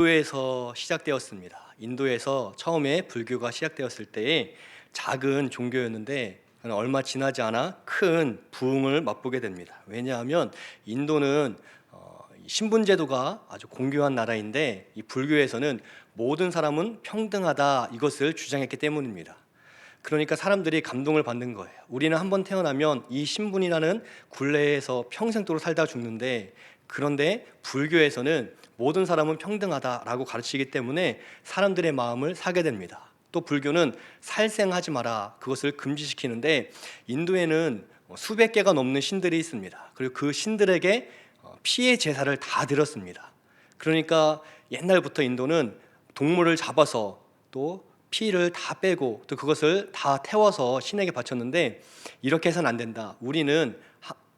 인도에서 시작되었습니다. 인도에서 처음에 불교가 시작되었을 때에 작은 종교였는데 얼마 지나지 않아 큰 부흥을 맛보게 됩니다. 왜냐하면 인도는 신분제도가 아주 공교한 나라인데 이 불교에서는 모든 사람은 평등하다 이것을 주장했기 때문입니다. 그러니까 사람들이 감동을 받는 거예요. 우리는 한번 태어나면 이 신분이라는 굴레에서 평생도록 살다 죽는데, 그런데 불교에서는 모든 사람은 평등하다라고 가르치기 때문에 사람들의 마음을 사게 됩니다. 또 불교는 살생하지 마라, 그것을 금지시키는데, 인도에는 수백 개가 넘는 신들이 있습니다. 그리고 그 신들에게 피의 제사를 다 드렸습니다. 그러니까 옛날부터 인도는 동물을 잡아서 또 피를 다 빼고 또 그것을 다 태워서 신에게 바쳤는데, 이렇게 해서는 안 된다. 우리는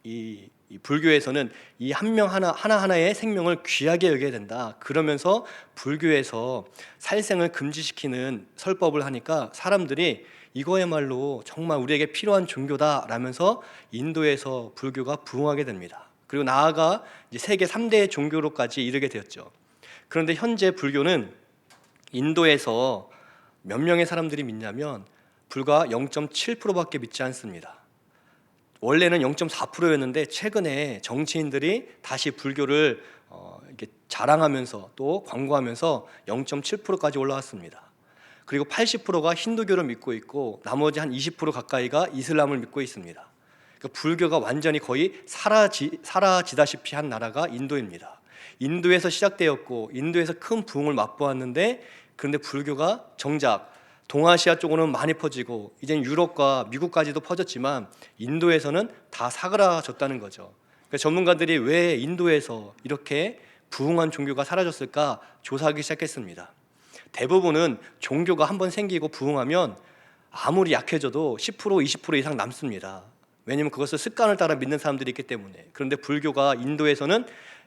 이 불교에서는 이 한 명 하나하나의 생명을 귀하게 여겨야 된다. 그러면서 불교에서 살생을 금지시키는 설법을 하니까 사람들이 이거야말로 정말 우리에게 필요한 종교다 라면서 인도에서 불교가 부흥하게 됩니다. 그리고 나아가 이제 세계 3대 종교로까지 이르게 되었죠. 그런데 현재 불교는 인도에서 몇 명의 사람들이 믿냐면 불과 0.7%밖에 믿지 않습니다. 원래는 0.4%였는데 최근에 정치인들이 다시 불교를 이렇게 자랑하면서 또 광고하면서 0.7%까지 올라왔습니다. 그리고 80%가 힌두교를 믿고 있고 나머지 한 20% 가까이가 이슬람을 믿고 있습니다. 그러니까 불교가 완전히 거의 사라지다시피 한 나라가 인도입니다. 인도에서 시작되었고 인도에서 큰 부흥을 맛보았는데, 그런데 불교가 정작 동아시아 쪽으로는 많이 퍼지고 이젠 유럽과 미국까지도 퍼졌지만 인도에서는 다 사그라졌다는 거죠. 그러니까 전문가들이 왜 인도에서 이렇게 부흥한 종교가 사라졌을까 조사하기 시작했습니다. 대부분은 종교가 한번 생기고 부흥하면 아무리 약해져도 10% 20% 이상 남습니다. 왜냐하면 그것을 습관을 따라 믿는 사람들이 있기 때문에. 그런데 불교가 인도에서는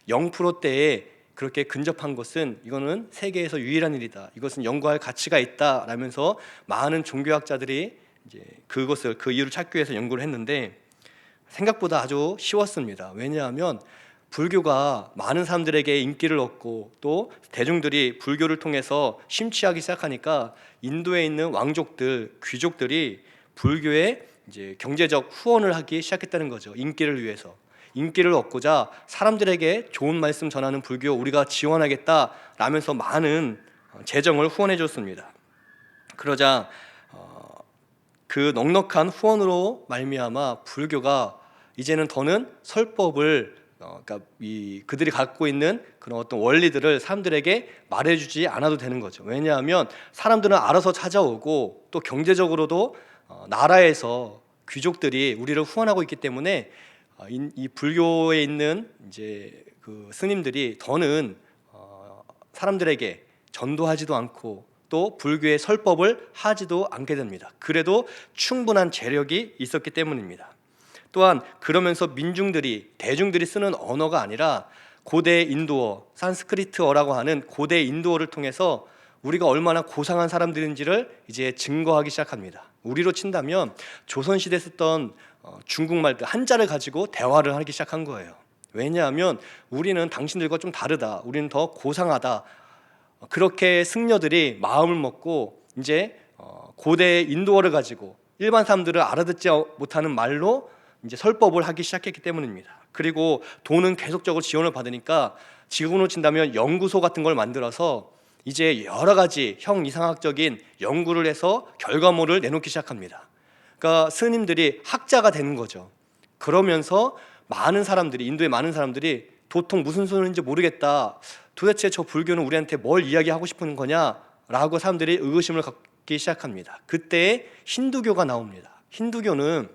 0%대에 그렇게 근접한 것은 이거는 세계에서 유일한 일이다. 이것은 연구할 가치가 있다라면서 많은 종교학자들이 이제 그 이유를 찾기 위해서 연구를 했는데, 생각보다 아주 쉬웠습니다. 왜냐하면 불교가 많은 사람들에게 인기를 얻고 또 대중들이 불교를 통해서 심취하기 시작하니까 인도에 있는 왕족들, 귀족들이 불교에 이제 경제적 후원을 하기 시작했다는 거죠. 인기를 위해서. 인기를 얻고자 사람들에게 좋은 말씀 전하는 불교 우리가 지원하겠다라면서 많은 재정을 후원해 줬습니다. 그러자 그 넉넉한 후원으로 말미암아 불교가 이제는 더는 설법을 그러니까 그들이 갖고 있는 그런 어떤 원리들을 사람들에게 말해주지 않아도 되는 거죠. 왜냐하면 사람들은 알아서 찾아오고 또 경제적으로도 나라에서 귀족들이 우리를 후원하고 있기 때문에 이 불교에 있는 이제 그 스님들이 더는 사람들에게 전도하지도 않고 또 불교의 설법을 하지도 않게 됩니다. 그래도 충분한 재력이 있었기 때문입니다. 또한 그러면서 대중들이 쓰는 언어가 아니라 고대 인도어, 산스크리트어라고 하는 고대 인도어를 통해서 우리가 얼마나 고상한 사람들인지를 이제 증거하기 시작합니다. 우리로 친다면 조선시대에 썼던 중국말 한자를 가지고 대화를 하기 시작한 거예요. 왜냐하면 우리는 당신들과 좀 다르다, 우리는 더 고상하다, 그렇게 승려들이 마음을 먹고 이제 고대 인도어를 가지고 일반 사람들을 알아듣지 못하는 말로 이제 설법을 하기 시작했기 때문입니다. 그리고 돈은 계속적으로 지원을 받으니까 지금으로 친다면 연구소 같은 걸 만들어서 이제 여러 가지 형이상학적인 연구를 해서 결과물을 내놓기 시작합니다. 그러니까 스님들이 학자가 되는 거죠. 그러면서 인도의 많은 사람들이 도통 무슨 소리인지 모르겠다, 도대체 저 불교는 우리한테 뭘 이야기하고 싶은 거냐라고 사람들이 의구심을 갖기 시작합니다. 그때 힌두교가 나옵니다. 힌두교는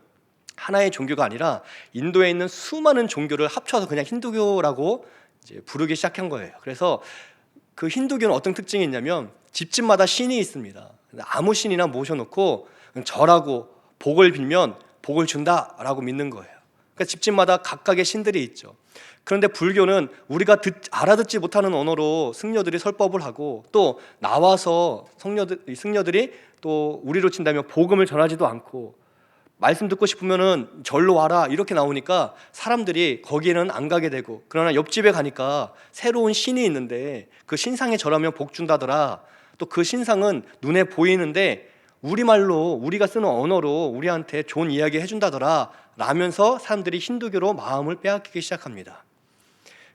하나의 종교가 아니라 인도에 있는 수많은 종교를 합쳐서 그냥 힌두교라고 이제 부르기 시작한 거예요. 그래서 그 힌두교는 어떤 특징이 있냐면 집집마다 신이 있습니다. 아무 신이나 모셔놓고 절하고 복을 빌면 복을 준다라고 믿는 거예요. 그러니까 집집마다 각각의 신들이 있죠. 그런데 불교는 우리가 알아듣지 못하는 언어로 승려들이 설법을 하고 또 나와서 승려들이 또 우리로 친다면 복음을 전하지도 않고 말씀 듣고 싶으면은 절로 와라 이렇게 나오니까 사람들이 거기에는 안 가게 되고, 그러나 옆집에 가니까 새로운 신이 있는데 그 신상에 절하면 복 준다더라. 또 그 신상은 눈에 보이는데 우리말로, 우리가 쓰는 언어로 우리한테 좋은 이야기 해준다더라 라면서 사람들이 힌두교로 마음을 빼앗기기 시작합니다.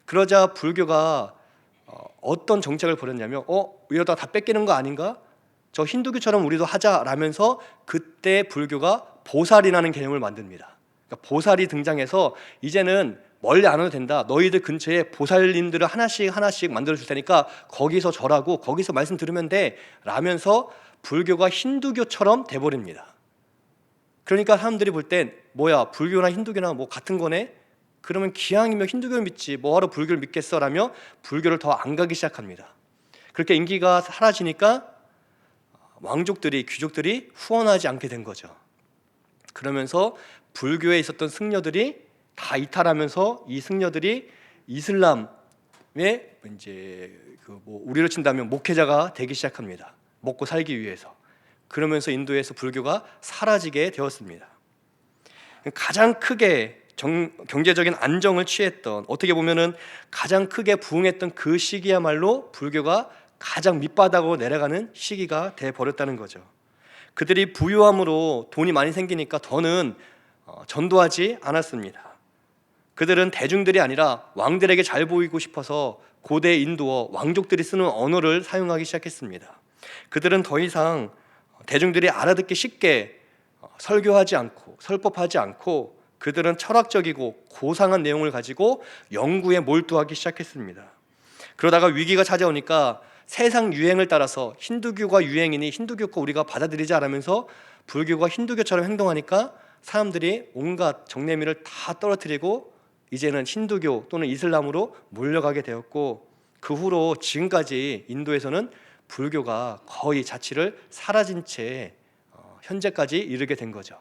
그러자 불교가 어떤 정책을 벌였냐면 이러다 다 뺏기는 거 아닌가? 저 힌두교처럼 우리도 하자라면서 그때 불교가 보살이라는 개념을 만듭니다. 그러니까 보살이 등장해서 이제는 멀리 안 와도 된다. 너희들 근처에 보살님들을 하나씩 만들어 줄 테니까 거기서 절하고 거기서 말씀 들으면 돼 라면서 불교가 힌두교처럼 돼버립니다. 그러니까 사람들이 볼 땐 뭐야, 불교나 힌두교나 뭐 같은 거네? 그러면 기왕이면 힌두교를 믿지 뭐하러 불교를 믿겠어 라며 불교를 더 안 가기 시작합니다. 그렇게 인기가 사라지니까 왕족들이, 귀족들이 후원하지 않게 된 거죠. 그러면서 불교에 있었던 승려들이 다 이탈하면서 이 승려들이 이슬람의 이제 우리로 친다면 목회자가 되기 시작합니다. 먹고 살기 위해서. 그러면서 인도에서 불교가 사라지게 되었습니다. 가장 크게 경제적인 안정을 취했던, 어떻게 보면은 가장 크게 부흥했던 그 시기야말로 불교가 가장 밑바닥으로 내려가는 시기가 돼 버렸다는 거죠. 그들이 부유함으로 돈이 많이 생기니까 더는 전도하지 않았습니다. 그들은 대중들이 아니라 왕들에게 잘 보이고 싶어서 고대 인도어, 왕족들이 쓰는 언어를 사용하기 시작했습니다. 그들은 더 이상 대중들이 알아듣기 쉽게 설교하지 않고 설법하지 않고 그들은 철학적이고 고상한 내용을 가지고 연구에 몰두하기 시작했습니다. 그러다가 위기가 찾아오니까 세상 유행을 따라서 힌두교가 유행이니 힌두교가 우리가 받아들이자 라면서 불교가 힌두교처럼 행동하니까 사람들이 온갖 정내미를 다 떨어뜨리고 이제는 힌두교 또는 이슬람으로 몰려가게 되었고, 그 후로 지금까지 인도에서는 불교가 거의 자취를 사라진 채 현재까지 이르게 된 거죠.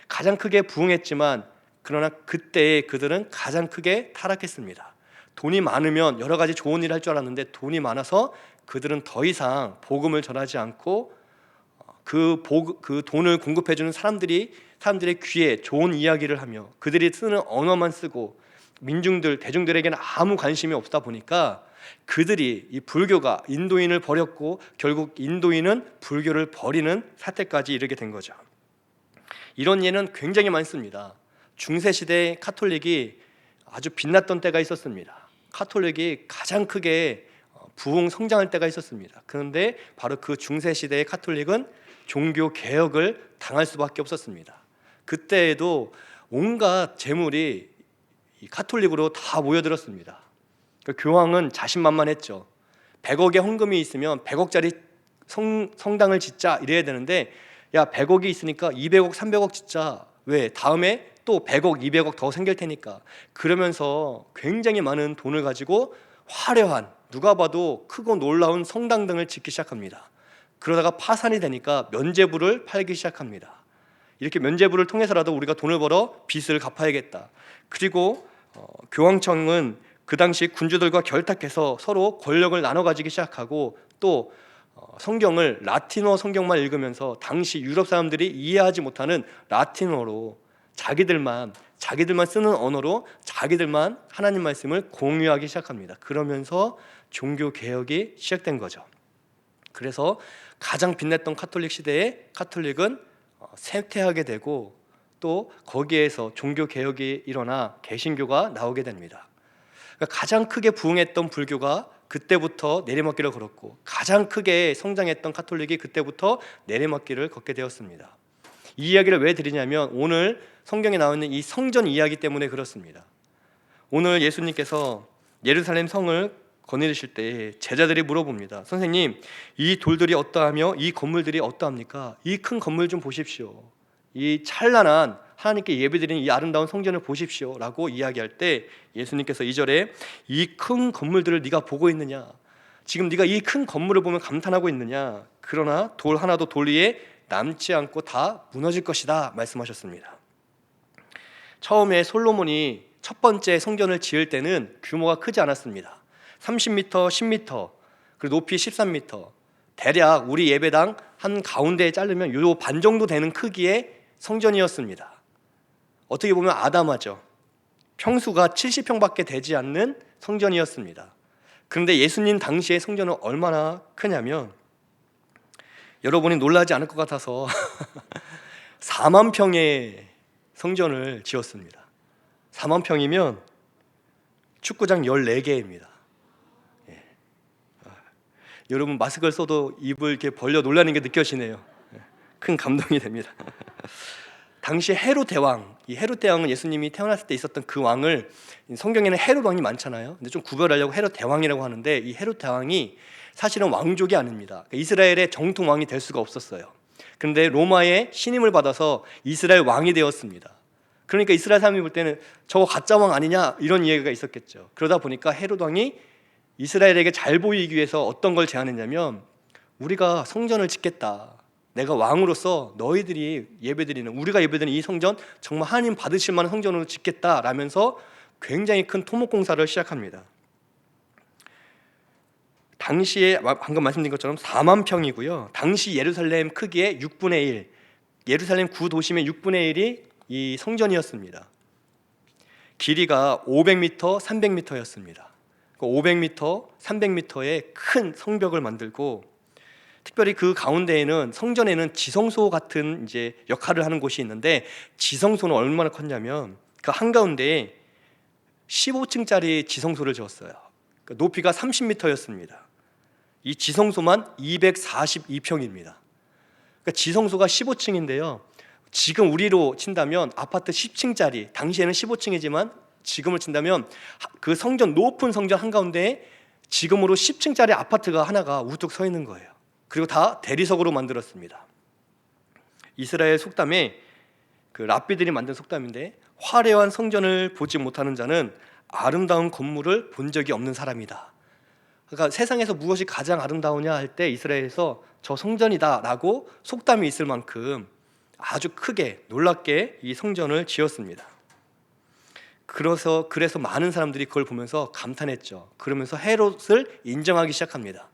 가장 크게 부흥했지만 그러나 그때 그들은 가장 크게 타락했습니다. 돈이 많으면 여러 가지 좋은 일을 할 줄 알았는데 돈이 많아서 그들은 더 이상 복음을 전하지 않고 그 돈을 공급해주는 사람들의 귀에 좋은 이야기를 하며 그들이 쓰는 언어만 쓰고 대중들에게는 아무 관심이 없다 보니까 그들이, 이 불교가 인도인을 버렸고 결국 인도인은 불교를 버리는 사태까지 이르게 된 거죠. 이런 예는 굉장히 많습니다. 중세시대 카톨릭이 아주 빛났던 때가 있었습니다. 카톨릭이 가장 크게 부흥 성장할 때가 있었습니다. 그런데 바로 그 중세시대의 카톨릭은 종교 개혁을 당할 수밖에 없었습니다. 그때에도 온갖 재물이 이 카톨릭으로 다 모여들었습니다. 교황은 자신만만했죠. 100억의 헌금이 있으면 100억짜리 성당을 짓자 이래야 되는데, 야 100억이 있으니까 200억 300억 짓자. 왜? 다음에 또 100억 200억 더 생길 테니까. 그러면서 굉장히 많은 돈을 가지고 화려한, 누가 봐도 크고 놀라운 성당 등을 짓기 시작합니다. 그러다가 파산이 되니까 면죄부를 팔기 시작합니다. 이렇게 면죄부를 통해서라도 우리가 돈을 벌어 빚을 갚아야겠다. 그리고 교황청은 그 당시 군주들과 결탁해서 서로 권력을 나눠 가지기 시작하고, 또 성경을 라틴어 성경만 읽으면서 당시 유럽 사람들이 이해하지 못하는 라틴어로 자기들만 쓰는 언어로 자기들만 하나님 말씀을 공유하기 시작합니다. 그러면서 종교 개혁이 시작된 거죠. 그래서 가장 빛냈던 카톨릭 시대에 카톨릭은 쇠퇴하게 되고, 또 거기에서 종교 개혁이 일어나 개신교가 나오게 됩니다. 그러니까 가장 크게 부흥했던 불교가 그때부터 내리막길을 걸었고, 가장 크게 성장했던 카톨릭이 그때부터 내리막길을 걷게 되었습니다. 이 이야기를 왜 드리냐면 오늘 성경에 나와 있는 이 성전 이야기 때문에 그렇습니다. 오늘 예수님께서 예루살렘 성을 거느리실 때 제자들이 물어봅니다. 선생님, 이 돌들이 어떠하며 이 건물들이 어떠합니까? 이 큰 건물 좀 보십시오. 이 찬란한 하나님께 예배드리는 이 아름다운 성전을 보십시오 라고 이야기할 때 예수님께서 2절에 이 큰 건물들을 네가 보고 있느냐? 지금 네가 이 큰 건물을 보면 감탄하고 있느냐? 그러나 돌 하나도 돌 위에 남지 않고 다 무너질 것이다 말씀하셨습니다. 처음에 솔로몬이 첫 번째 성전을 지을 때는 규모가 크지 않았습니다. 30m, 10m, 그리고 높이 13m, 대략 우리 예배당 한 가운데에 자르면 요 반 정도 되는 크기의 성전이었습니다. 어떻게 보면 아담하죠. 평수가 70평밖에 되지 않는 성전이었습니다. 그런데 예수님 당시의 성전은 얼마나 크냐면, 여러분이 놀라지 않을 것 같아서 4만 평의 성전을 지었습니다. 4만 평이면 축구장 14개입니다. 예. 여러분 마스크를 써도 입을 이렇게 벌려 놀라는 게 느껴지네요. 예. 큰 감동이 됩니다. 당시 헤롯 대왕, 이 헤롯 대왕은 예수님이 태어났을 때 있었던 그 왕을, 성경에는 헤롯 왕이 많잖아요. 근데 좀 구별하려고 헤롯 대왕이라고 하는데, 이 헤롯 대왕이 사실은 왕족이 아닙니다. 그러니까 이스라엘의 정통 왕이 될 수가 없었어요. 그런데 로마의 신임을 받아서 이스라엘 왕이 되었습니다. 그러니까 이스라엘 사람이 볼 때는 저거 가짜 왕 아니냐 이런 이야기가 있었겠죠. 그러다 보니까 헤롯 왕이 이스라엘에게 잘 보이기 위해서 어떤 걸 제안했냐면, 우리가 성전을 짓겠다. 내가 왕으로서 너희들이 예배드리는, 우리가 예배드리는 이 성전 정말 하나님 받으실 만한 성전으로 짓겠다라면서 굉장히 큰 토목공사를 시작합니다. 당시에 방금 말씀드린 것처럼 4만 평이고요. 당시 예루살렘 크기의 6분의 1, 예루살렘 구 도심의 6분의 1이 이 성전이었습니다. 길이가 500m, 300m였습니다. 500m, 300m의 큰 성벽을 만들고, 특별히 그 가운데에는, 성전에는 지성소 같은 이제 역할을 하는 곳이 있는데, 지성소는 얼마나 컸냐면 그 한가운데에 15층짜리 지성소를 지었어요. 높이가 30m였습니다. 이 지성소만 242평입니다. 그러니까 지성소가 15층인데요. 지금 우리로 친다면 아파트 10층짜리, 당시에는 15층이지만 지금을 친다면 그 성전, 높은 성전 한가운데에 지금으로 10층짜리 아파트가 하나가 우뚝 서 있는 거예요. 그리고 다 대리석으로 만들었습니다. 이스라엘 속담에, 그 랍비들이 만든 속담인데, 화려한 성전을 보지 못하는 자는 아름다운 건물을 본 적이 없는 사람이다. 그러니까 세상에서 무엇이 가장 아름다우냐 할 때 이스라엘에서 저 성전이다 라고 속담이 있을 만큼 아주 크게 놀랍게 이 성전을 지었습니다. 그래서 많은 사람들이 그걸 보면서 감탄했죠. 그러면서 헤롯을 인정하기 시작합니다.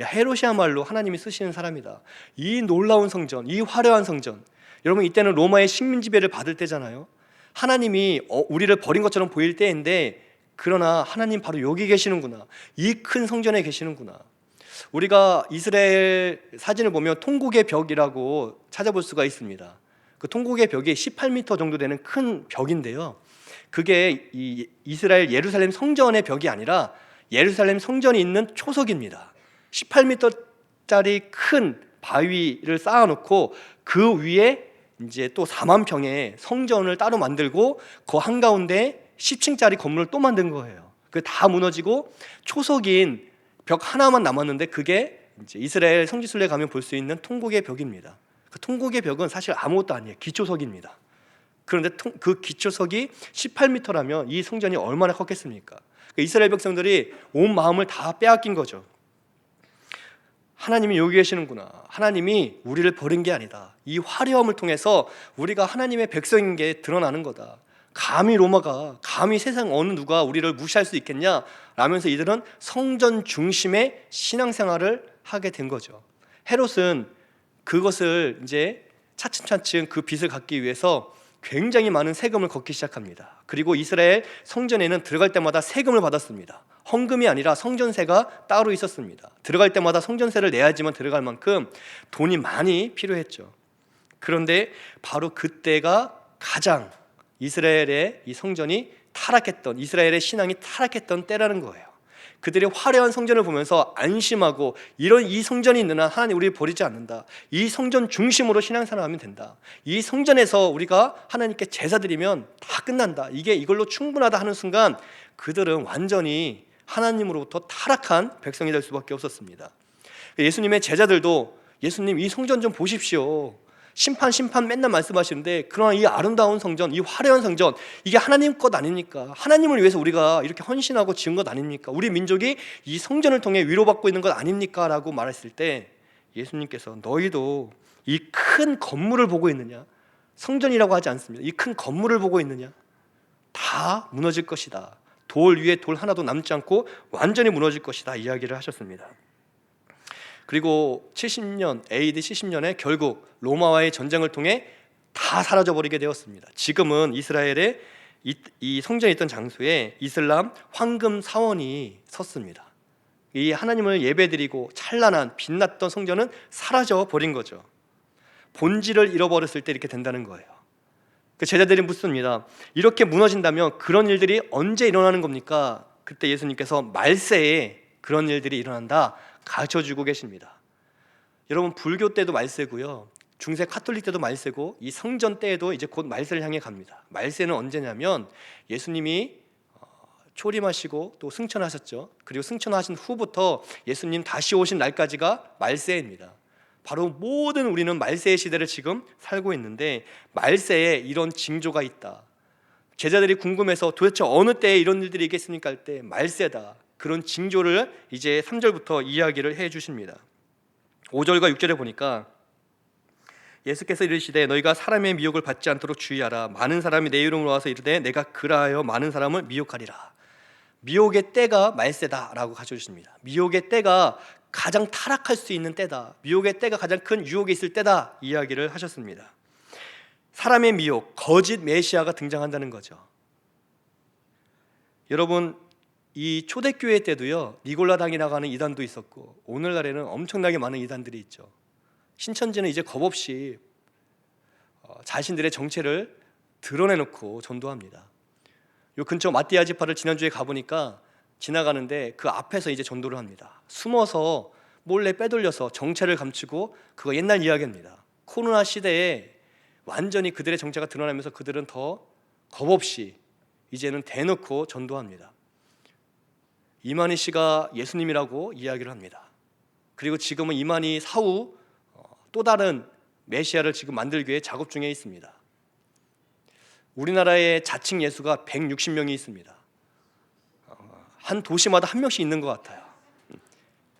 야, 헤롯이야말로 하나님이 쓰시는 사람이다. 이 놀라운 성전, 이 화려한 성전. 여러분, 이때는 로마의 식민 지배를 받을 때잖아요. 하나님이 우리를 버린 것처럼 보일 때인데, 그러나 하나님 바로 여기 계시는구나, 이 큰 성전에 계시는구나. 우리가 이스라엘 사진을 보면 통곡의 벽이라고 찾아볼 수가 있습니다. 그 통곡의 벽이 18m 정도 되는 큰 벽인데요, 그게 이 이스라엘 예루살렘 성전의 벽이 아니라 예루살렘 성전이 있는 초석입니다. 18m짜리 큰 바위를 쌓아놓고 그 위에 이제 또 4만 평의 성전을 따로 만들고, 그 한가운데 10층짜리 건물을 또 만든 거예요. 그게 다 무너지고 초석인 벽 하나만 남았는데, 그게 이제 이스라엘 성지순례 가면 볼 수 있는 통곡의 벽입니다. 그 통곡의 벽은 사실 아무것도 아니에요. 기초석입니다. 그런데 그 기초석이 18m라면 이 성전이 얼마나 컸겠습니까? 이스라엘 백성들이 온 마음을 다 빼앗긴 거죠. 하나님이 여기 계시는구나, 하나님이 우리를 버린 게 아니다, 이 화려함을 통해서 우리가 하나님의 백성인 게 드러나는 거다. 감히 로마가, 감히 세상 어느 누가 우리를 무시할 수 있겠냐 라면서 이들은 성전 중심의 신앙생활을 하게 된 거죠. 헤롯은 그것을 이제 차츰차츰 그 빚을 갚기 위해서 굉장히 많은 세금을 걷기 시작합니다. 그리고 이스라엘 성전에는 들어갈 때마다 세금을 받았습니다. 헌금이 아니라 성전세가 따로 있었습니다. 들어갈 때마다 성전세를 내야지만 들어갈 만큼 돈이 많이 필요했죠. 그런데 바로 그때가 가장 이스라엘의 이 성전이 타락했던, 이스라엘의 신앙이 타락했던 때라는 거예요. 그들의 화려한 성전을 보면서 안심하고, 이런 이 성전이 있는 한 하나님 우리를 버리지 않는다, 이 성전 중심으로 신앙생활하면 된다, 이 성전에서 우리가 하나님께 제사 드리면 다 끝난다, 이걸로 충분하다 하는 순간 그들은 완전히 하나님으로부터 타락한 백성이 될 수밖에 없었습니다. 예수님의 제자들도, 예수님 이 성전 좀 보십시오, 심판 맨날 말씀하시는데, 그러나 이 아름다운 성전, 이 화려한 성전, 이게 하나님 것 아닙니까? 하나님을 위해서 우리가 이렇게 헌신하고 지은 것 아닙니까? 우리 민족이 이 성전을 통해 위로받고 있는 것 아닙니까? 라고 말했을 때 예수님께서, 너희도 이 큰 건물을 보고 있느냐? 성전이라고 하지 않습니다. 이 큰 건물을 보고 있느냐? 다 무너질 것이다, 돌 위에 돌 하나도 남지 않고 완전히 무너질 것이다, 이야기를 하셨습니다. 그리고 70년, AD 70년에 결국 로마와의 전쟁을 통해 다 사라져 버리게 되었습니다. 지금은 이스라엘의 이 성전이 있던 장소에 이슬람 황금 사원이 섰습니다. 이 하나님을 예배드리고 찬란한 빛났던 성전은 사라져 버린 거죠. 본질을 잃어버렸을 때 이렇게 된다는 거예요. 그 제자들이 묻습니다. 이렇게 무너진다면 그런 일들이 언제 일어나는 겁니까? 그때 예수님께서 말세에 그런 일들이 일어난다 가르쳐주고 계십니다. 여러분, 불교 때도 말세고요, 중세 카톨릭 때도 말세고, 이 성전 때에도 이제 곧 말세를 향해 갑니다. 말세는 언제냐면 예수님이 초림하시고 또 승천하셨죠. 그리고 승천하신 후부터 예수님 다시 오신 날까지가 말세입니다. 바로 모든 우리는 말세의 시대를 지금 살고 있는데, 말세에 이런 징조가 있다. 제자들이 궁금해서 도대체 어느 때에 이런 일들이 있겠습니까 할 때 말세다, 그런 징조를 이제 3절부터 이야기를 해 주십니다. 5절과 6절에 보니까 예수께서 이르시되 너희가 사람의 미혹을 받지 않도록 주의하라. 많은 사람이 내 이름으로 와서 이르되 내가 그라하여 많은 사람을 미혹하리라. 미혹의 때가 말세다라고 가르쳐주십니다. 미혹의 때가 가장 타락할 수 있는 때다, 미혹의 때가 가장 큰 유혹이 있을 때다 이야기를 하셨습니다. 사람의 미혹, 거짓 메시아가 등장한다는 거죠. 여러분, 이 초대교회 때도요, 니골라당이라고 하는 이단도 있었고, 오늘날에는 엄청나게 많은 이단들이 있죠. 신천지는 이제 겁없이 자신들의 정체를 드러내놓고 전도합니다. 요 근처 마띠아 지파를 지난주에 가보니까 지나가는데 그 앞에서 이제 전도를 합니다. 숨어서 몰래 빼돌려서 정체를 감추고, 그거 옛날 이야기입니다. 코로나 시대에 완전히 그들의 정체가 드러나면서 그들은 더 겁없이 이제는 대놓고 전도합니다. 이만희 씨가 예수님이라고 이야기를 합니다. 그리고 지금은 이만희 사후 또 다른 메시아를 지금 만들기 위해 작업 중에 있습니다. 우리나라의 자칭 예수가 160명이 있습니다. 한 도시마다 한 명씩 있는 것 같아요.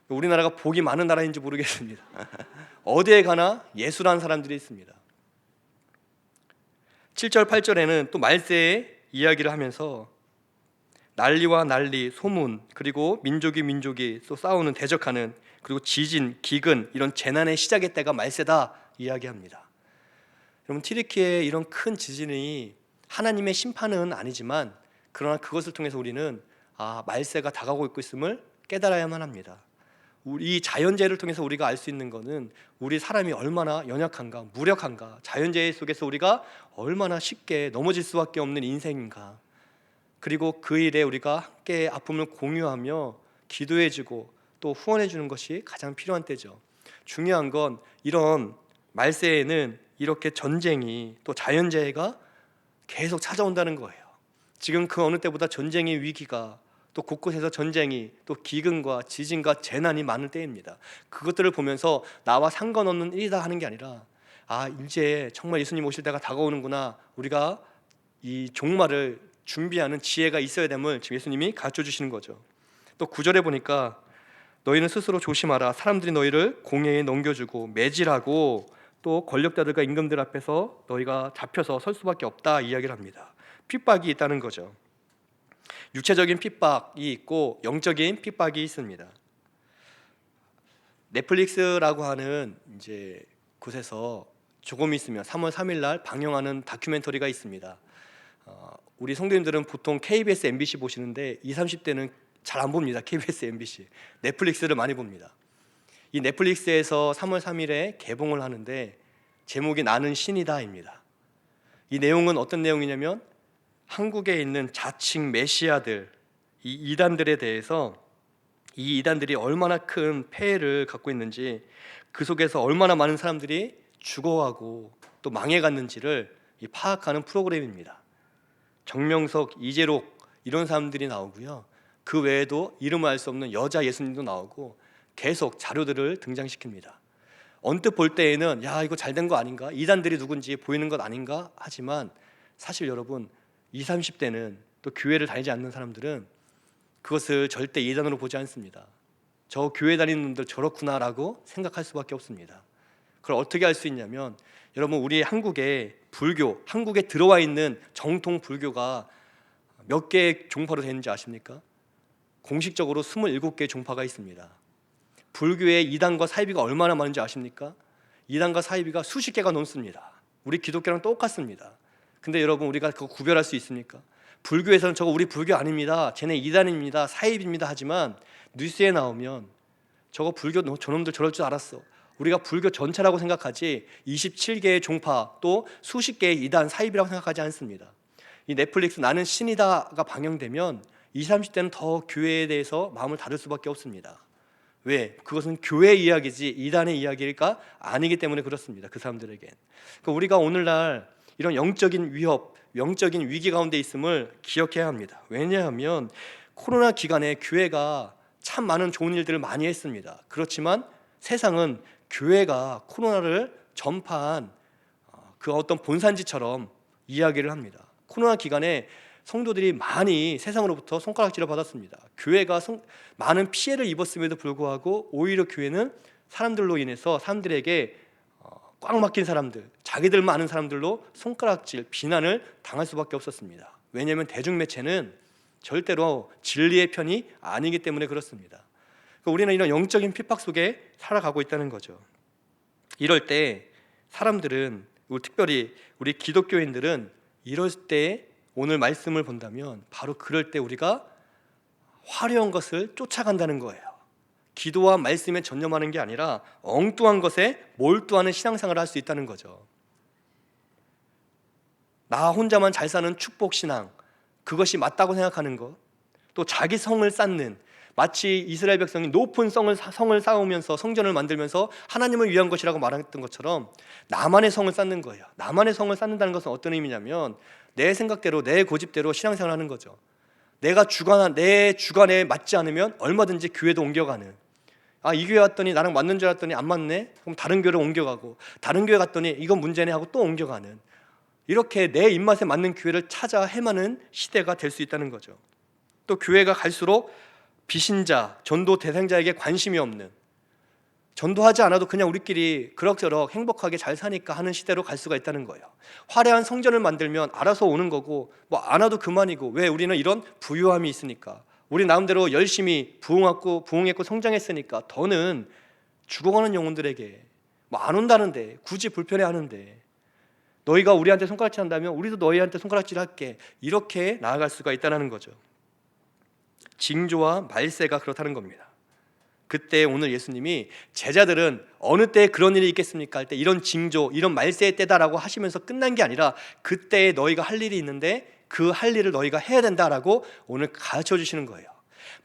우리나라가 복이 많은 나라인지 모르겠습니다. 어디에 가나 예수라는 사람들이 있습니다. 7절 8절에는 또 말세의 이야기를 하면서 난리와 난리, 소문, 그리고 민족이 또 싸우는, 대적하는, 그리고 지진, 기근, 이런 재난의 시작의 때가 말세다 이야기합니다. 여러분, 튀르키예의 이런 큰 지진이 하나님의 심판은 아니지만, 그러나 그것을 통해서 우리는 말세가 다가오고 있고 있음을 깨달아야만 합니다. 이 자연재해를 통해서 우리가 알 수 있는 것은 우리 사람이 얼마나 연약한가, 무력한가, 자연재해 속에서 우리가 얼마나 쉽게 넘어질 수밖에 없는 인생인가, 그리고 그 일에 우리가 함께 아픔을 공유하며 기도해주고 또 후원해주는 것이 가장 필요한 때죠. 중요한 건 이런 말세에는 이렇게 전쟁이 또 자연재해가 계속 찾아온다는 거예요. 지금 그 어느 때보다 전쟁의 위기가, 또 곳곳에서 전쟁이, 또 기근과 지진과 재난이 많을 때입니다. 그것들을 보면서 나와 상관없는 일이다 하는 게 아니라, 이제 정말 예수님 오실 때가 다가오는구나, 우리가 이 종말을 준비하는 지혜가 있어야 됨을 지금 예수님이 가르쳐 주시는 거죠. 또 9절에 보니까 너희는 스스로 조심하라. 사람들이 너희를 공회에 넘겨주고 매질하고 또 권력자들과 임금들 앞에서 너희가 잡혀서 설 수밖에 없다 이야기를 합니다. 핍박이 있다는 거죠. 육체적인 핍박이 있고 영적인 핍박이 있습니다. 넷플릭스라고 하는 이제 곳에서 조금 있으면 3월 3일 날 방영하는 다큐멘터리가 있습니다. 우리 성도님들은 보통 KBS, MBC 보시는데 20, 30대는 잘 안 봅니다. KBS, MBC, 넷플릭스를 많이 봅니다. 이 넷플릭스에서 3월 3일에 개봉을 하는데 제목이 나는 신이다입니다. 이 내용은 어떤 내용이냐면, 한국에 있는 자칭 메시아들, 이 이단들에 대해서, 이 이단들이 얼마나 큰 폐해를 갖고 있는지, 그 속에서 얼마나 많은 사람들이 죽어가고 또 망해갔는지를 파악하는 프로그램입니다. 정명석, 이재록 이런 사람들이 나오고요, 그 외에도 이름을 알 수 없는 여자 예수님도 나오고 계속 자료들을 등장시킵니다. 언뜻 볼 때에는 이거 잘된 거 아닌가, 이단들이 누군지 보이는 것 아닌가 하지만, 사실 여러분 20, 30대는 또 교회를 다니지 않는 사람들은 그것을 절대 이단으로 보지 않습니다. 저 교회 다니는 놈들 저렇구나라고 생각할 수밖에 없습니다. 그걸 어떻게 알 수 있냐면, 여러분, 우리 한국에 불교, 한국에 들어와 있는 정통 불교가 몇 개의 종파로 되는지 아십니까? 공식적으로 27개의 종파가 있습니다. 불교의 이단과 사이비가 얼마나 많은지 아십니까? 이단과 사이비가 수십 개가 넘습니다. 우리 기독교랑 똑같습니다. 근데 여러분, 우리가 그거 구별할 수 있습니까? 불교에서는 저거 우리 불교 아닙니다, 쟤네 이단입니다, 사입입니다 하지만 뉴스에 나오면 저거 불교 저놈들 저럴 줄 알았어, 우리가 불교 전체라고 생각하지 27개의 종파 또 수십 개의 이단 사입이라고 생각하지 않습니다. 이 넷플릭스 나는 신이다가 방영되면 20, 30대는 더 교회에 대해서 마음을 닫을 수밖에 없습니다. 왜? 그것은 교회 이야기지 이단의 이야기일까? 아니기 때문에 그렇습니다. 그 사람들에겐. 그러니까 우리가 오늘날 이런 영적인 위협, 영적인 위기 가운데 있음을 기억해야 합니다. 왜냐하면 코로나 기간에 교회가 참 많은 좋은 일들을 많이 했습니다. 그렇지만 세상은 교회가 코로나를 전파한 그 어떤 본산지처럼 이야기를 합니다. 코로나 기간에 성도들이 많이 세상으로부터 손가락질을 받았습니다. 교회가 많은 피해를 입었음에도 불구하고 오히려 교회는 사람들로 인해서 사람들에게 꽉 막힌 사람들, 자기들만 아는 사람들로 손가락질, 비난을 당할 수밖에 없었습니다. 왜냐하면 대중매체는 절대로 진리의 편이 아니기 때문에 그렇습니다. 그러니까 우리는 이런 영적인 핍박 속에 살아가고 있다는 거죠. 이럴 때 사람들은, 특별히 우리 기독교인들은 이럴 때 오늘 말씀을 본다면 바로 그럴 때 우리가 화려한 것을 쫓아간다는 거예요. 기도와 말씀에 전념하는 게 아니라 엉뚱한 것에 몰두하는 신앙생활을 할 수 있다는 거죠. 나 혼자만 잘 사는 축복신앙, 그것이 맞다고 생각하는 것, 또 자기 성을 쌓는, 마치 이스라엘 백성이 높은 성을 쌓으면서 성전을 만들면서 하나님을 위한 것이라고 말했던 것처럼 나만의 성을 쌓는 거예요. 나만의 성을 쌓는다는 것은 어떤 의미냐면 내 생각대로, 내 고집대로 신앙생활을 하는 거죠. 내 주관에 맞지 않으면 얼마든지 교회도 옮겨가는, 이 교회 왔더니 나랑 맞는 줄 알았더니 안 맞네? 그럼 다른 교회로 옮겨가고, 다른 교회 갔더니 이건 문제네 하고 또 옮겨가는, 이렇게 내 입맛에 맞는 교회를 찾아 헤매는 시대가 될 수 있다는 거죠. 또 교회가 갈수록 비신자, 전도 대상자에게 관심이 없는, 전도하지 않아도 그냥 우리끼리 그럭저럭 행복하게 잘 사니까 하는 시대로 갈 수가 있다는 거예요. 화려한 성전을 만들면 알아서 오는 거고 뭐 안 와도 그만이고, 왜? 우리는 이런 부유함이 있으니까, 우리 나름대로 열심히 부흥했고 성장했으니까 더는 죽어가는 영혼들에게 뭐 안 온다는데 굳이 불편해하는데, 너희가 우리한테 손가락질 한다면 우리도 너희한테 손가락질 할게, 이렇게 나아갈 수가 있다는 거죠. 징조와 말세가 그렇다는 겁니다. 그때 오늘 예수님이 제자들은 어느 때에 그런 일이 있겠습니까 할 때 이런 징조, 이런 말세의 때다라고 하시면서 끝난 게 아니라 그때에 너희가 할 일이 있는데 그 할 일을 너희가 해야 된다라고 오늘 가르쳐 주시는 거예요.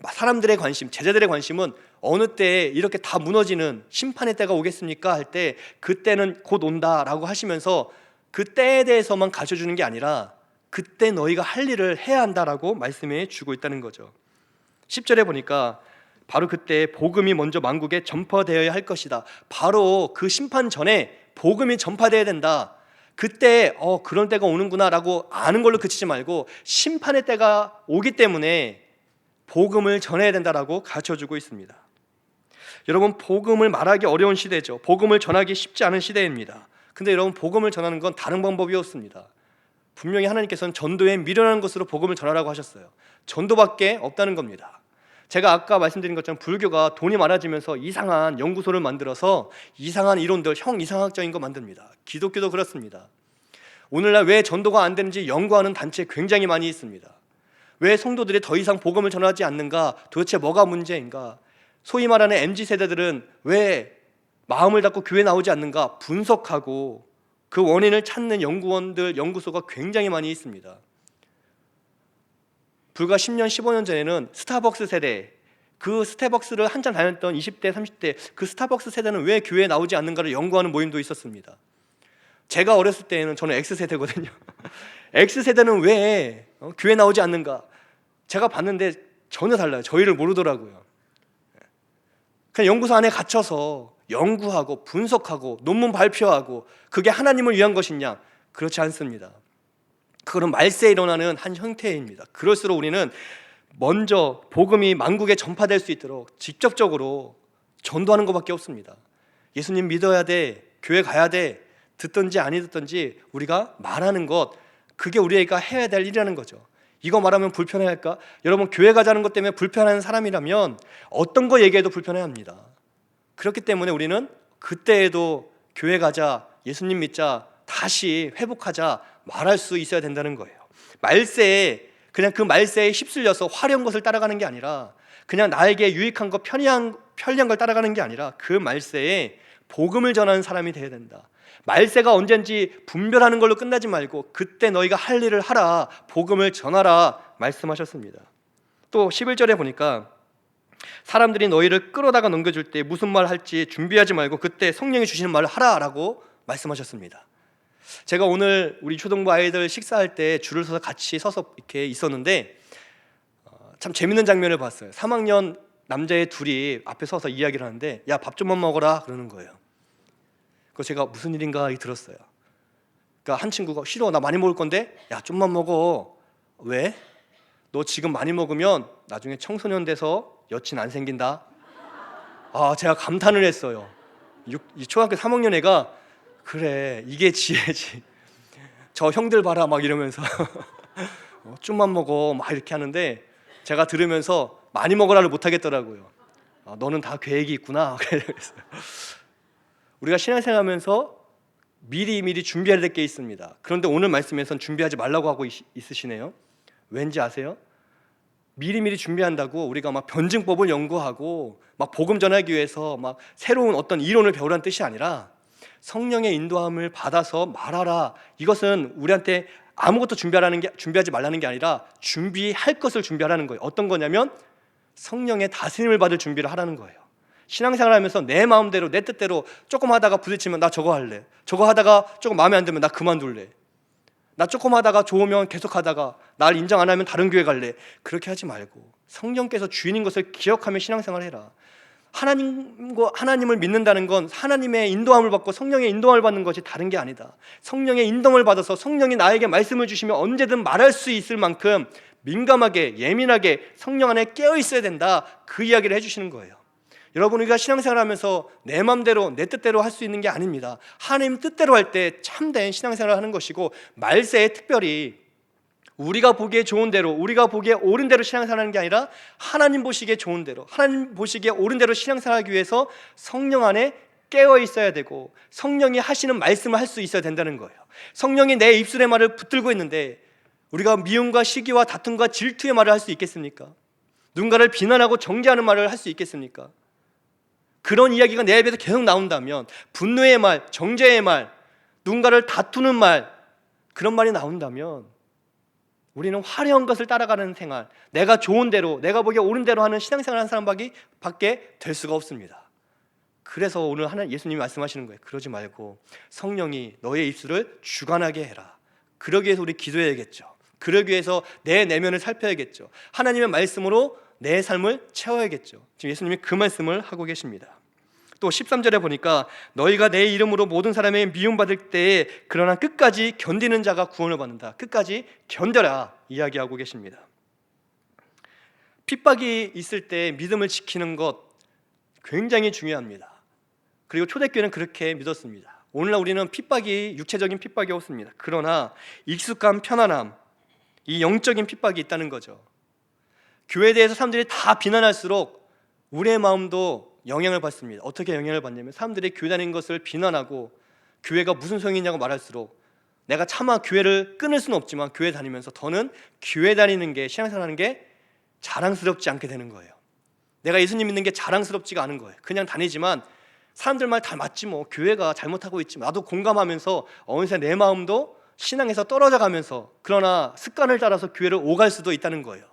사람들의 관심, 제자들의 관심은 어느 때에 이렇게 다 무너지는 심판의 때가 오겠습니까 할 때 그때는 곧 온다라고 하시면서 그 때에 대해서만 가르쳐 주는 게 아니라 그때 너희가 할 일을 해야 한다라고 말씀해 주고 있다는 거죠. 10절에 보니까 바로 그때 복음이 먼저 만국에 전파되어야 할 것이다. 바로 그 심판 전에 복음이 전파되어야 된다. 그때 그런 때가 오는구나 라고 아는 걸로 그치지 말고 심판의 때가 오기 때문에 복음을 전해야 된다라고 가르쳐주고 있습니다. 여러분, 복음을 말하기 어려운 시대죠. 복음을 전하기 쉽지 않은 시대입니다. 근데 여러분, 복음을 전하는 건 다른 방법이 없습니다. 분명히 하나님께서는 전도에 미련한 것으로 복음을 전하라고 하셨어요. 전도밖에 없다는 겁니다. 제가 아까 말씀드린 것처럼 불교가 돈이 많아지면서 이상한 연구소를 만들어서 이상한 이론들, 이상학적인 거 만듭니다. 기독교도 그렇습니다. 오늘날 왜 전도가 안 되는지 연구하는 단체 굉장히 많이 있습니다. 왜 성도들이 더 이상 복음을 전하지 않는가? 도대체 뭐가 문제인가? 소위 말하는 MZ세대들은 왜 마음을 닫고 교회 나오지 않는가? 분석하고 그 원인을 찾는 연구소가 굉장히 많이 있습니다. 불과 10년, 15년 전에는 스타벅스 세대, 그 스타벅스를 한참 다녔던 20대, 30대 그 스타벅스 세대는 왜 교회에 나오지 않는가를 연구하는 모임도 있었습니다. 제가 어렸을 때는 저는 X세대거든요. X세대는 왜 교회 나오지 않는가? 제가 봤는데 전혀 달라요. 저희를 모르더라고요. 그냥 연구소 안에 갇혀서 연구하고 분석하고 논문 발표하고 그게 하나님을 위한 것이냐? 그렇지 않습니다. 그거는 말세에 일어나는 한 형태입니다. 그럴수록 우리는 먼저 복음이 만국에 전파될 수 있도록 직접적으로 전도하는 것밖에 없습니다. 예수님 믿어야 돼, 교회 가야 돼, 듣든지 아니 듣든지 우리가 말하는 것, 그게 우리가 해야 될 일이라는 거죠. 이거 말하면 불편해할까? 여러분, 교회 가자는 것 때문에 불편한 사람이라면 어떤 거 얘기해도 불편해합니다. 그렇기 때문에 우리는 그때에도 교회 가자, 예수님 믿자, 다시 회복하자 말할 수 있어야 된다는 거예요. 말세에 그냥 그 말세에 휩쓸려서 화려한 것을 따라가는 게 아니라, 그냥 나에게 유익한 것, 편리한 걸 따라가는 게 아니라 그 말세에 복음을 전하는 사람이 되어야 된다. 말세가 언젠지 분별하는 걸로 끝나지 말고 그때 너희가 할 일을 하라, 복음을 전하라 말씀하셨습니다. 또 11절에 보니까 사람들이 너희를 끌어다가 넘겨줄 때 무슨 말 할지 준비하지 말고 그때 성령이 주시는 말을 하라라고 말씀하셨습니다. 제가 오늘 우리 초등부 아이들 식사할 때 줄을 서서 같이 서서 이렇게 있었는데 참 재밌는 장면을 봤어요. 3학년 남자애 둘이 앞에 서서 이야기를 하는데, 야, 밥 좀만 먹어라 그러는 거예요. 그래서 제가 무슨 일인가 들었어요. 그러니까 한 친구가, 싫어, 나 많이 먹을 건데. 야, 좀만 먹어. 왜? 너 지금 많이 먹으면 나중에 청소년 돼서 여친 안 생긴다. 제가 감탄을 했어요. 이 초등학교 3학년 애가, 그래, 이게 지혜지. 저 형들 봐라 막 이러면서 좀만 먹어 막 이렇게 하는데, 제가 들으면서 많이 먹으라를 못 하겠더라고요. 너는 다 계획이 있구나. 그랬어요. 우리가 신앙생활하면서 미리 준비해야 될 게 있습니다. 그런데 오늘 말씀에서는 준비하지 말라고 하고 있으시네요. 왠지 아세요? 미리 준비한다고 우리가 막 변증법을 연구하고 막 복음 전하기 위해서 막 새로운 어떤 이론을 배우라는 뜻이 아니라, 성령의 인도함을 받아서 말하라. 이것은 우리한테 아무것도 준비하지 말라는 게 아니라 준비할 것을 준비하라는 거예요. 어떤 거냐면 성령의 다스림을 받을 준비를 하라는 거예요. 신앙생활 하면서 내 마음대로 내 뜻대로 조금 하다가 부딪히면 나 저거 할래, 저거 하다가 조금 마음에 안 들면 나 그만둘래, 나 조금 하다가 좋으면 계속 하다가 날 인정 안 하면 다른 교회 갈래, 그렇게 하지 말고 성령께서 주인인 것을 기억하며 신앙생활을 해라. 하나님을 믿는다는 건 하나님의 인도함을 받고 성령의 인도함을 받는 것이 다른 게 아니다. 성령의 인도함을 받아서 성령이 나에게 말씀을 주시면 언제든 말할 수 있을 만큼 민감하게 예민하게 성령 안에 깨어 있어야 된다. 그 이야기를 해주시는 거예요. 여러분, 우리가 신앙생활하면서 내 마음대로 내 뜻대로 할 수 있는 게 아닙니다. 하나님 뜻대로 할 때 참된 신앙생활을 하는 것이고, 말세에 특별히 우리가 보기에 좋은 대로, 우리가 보기에 옳은 대로 신앙생활하는 게 아니라 하나님 보시기에 좋은 대로, 하나님 보시기에 옳은 대로 신앙생활하기 위해서 성령 안에 깨어 있어야 되고, 성령이 하시는 말씀을 할 수 있어야 된다는 거예요. 성령이 내 입술의 말을 붙들고 있는데 우리가 미움과 시기와 다툼과 질투의 말을 할 수 있겠습니까? 누군가를 비난하고 정죄하는 말을 할 수 있겠습니까? 그런 이야기가 내 입에서 계속 나온다면, 분노의 말, 정죄의 말, 누군가를 다투는 말, 그런 말이 나온다면 우리는 화려한 것을 따라가는 생활, 내가 좋은 대로, 내가 보기에 옳은 대로 하는 신앙생활을 하는 사람밖에 될 수가 없습니다. 그래서 오늘 예수님이 말씀하시는 거예요. 그러지 말고 성령이 너의 입술을 주관하게 해라. 그러기 위해서 우리 기도해야겠죠. 그러기 위해서 내 내면을 살펴야겠죠. 하나님의 말씀으로 내 삶을 채워야겠죠. 지금 예수님이 그 말씀을 하고 계십니다. 또 13절에 보니까 너희가 내 이름으로 모든 사람의 미움받을 때에 그러나 끝까지 견디는 자가 구원을 받는다. 끝까지 견뎌라 이야기하고 계십니다. 핍박이 있을 때 믿음을 지키는 것 굉장히 중요합니다. 그리고 초대교회는 그렇게 믿었습니다. 오늘날 우리는 핍박이, 육체적인 핍박이 없습니다. 그러나 익숙한 편안함, 이 영적인 핍박이 있다는 거죠. 교회에 대해서 사람들이 다 비난할수록 우리의 마음도 영향을 받습니다. 어떻게 영향을 받냐면, 사람들이 교회 다니는 것을 비난하고 교회가 무슨 소용이 있냐고 말할수록, 내가 차마 교회를 끊을 수는 없지만 교회 다니면서 더는 교회 다니는 게, 신앙생활하는 게 자랑스럽지 않게 되는 거예요. 내가 예수님 믿는 게 자랑스럽지가 않은 거예요. 그냥 다니지만 사람들 말 다 맞지 뭐, 교회가 잘못하고 있지, 나도 공감하면서 어느새 내 마음도 신앙에서 떨어져 가면서, 그러나 습관을 따라서 교회를 오갈 수도 있다는 거예요.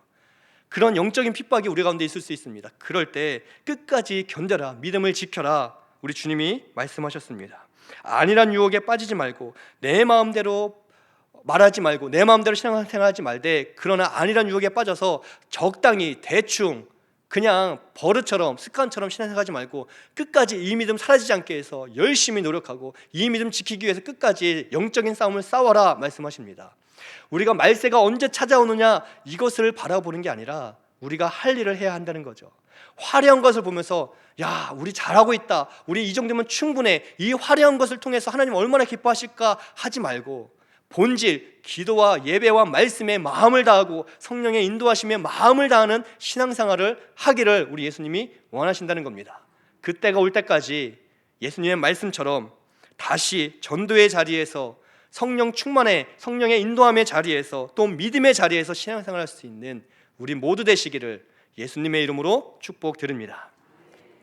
그런 영적인 핍박이 우리 가운데 있을 수 있습니다. 그럴 때 끝까지 견뎌라, 믿음을 지켜라, 우리 주님이 말씀하셨습니다. 아니란 유혹에 빠지지 말고, 내 마음대로 말하지 말고 내 마음대로 신앙생활하지 말되, 그러나 아니란 유혹에 빠져서 적당히 대충 그냥 버릇처럼 습관처럼 신앙생활하지 말고 끝까지 이 믿음 사라지지 않게 해서 열심히 노력하고 이 믿음 지키기 위해서 끝까지 영적인 싸움을 싸워라 말씀하십니다. 우리가 말세가 언제 찾아오느냐 이것을 바라보는 게 아니라 우리가 할 일을 해야 한다는 거죠. 화려한 것을 보면서 야, 우리 잘하고 있다, 우리 이 정도면 충분해, 이 화려한 것을 통해서 하나님 얼마나 기뻐하실까 하지 말고, 본질, 기도와 예배와 말씀에 마음을 다하고 성령의 인도하심에 마음을 다하는 신앙생활을 하기를 우리 예수님이 원하신다는 겁니다. 그때가 올 때까지 예수님의 말씀처럼 다시 전도의 자리에서 성령 충만의 성령의 인도함의 자리에서 또 믿음의 자리에서 신앙생활할 수 있는 우리 모두 되시기를 예수님의 이름으로 축복드립니다.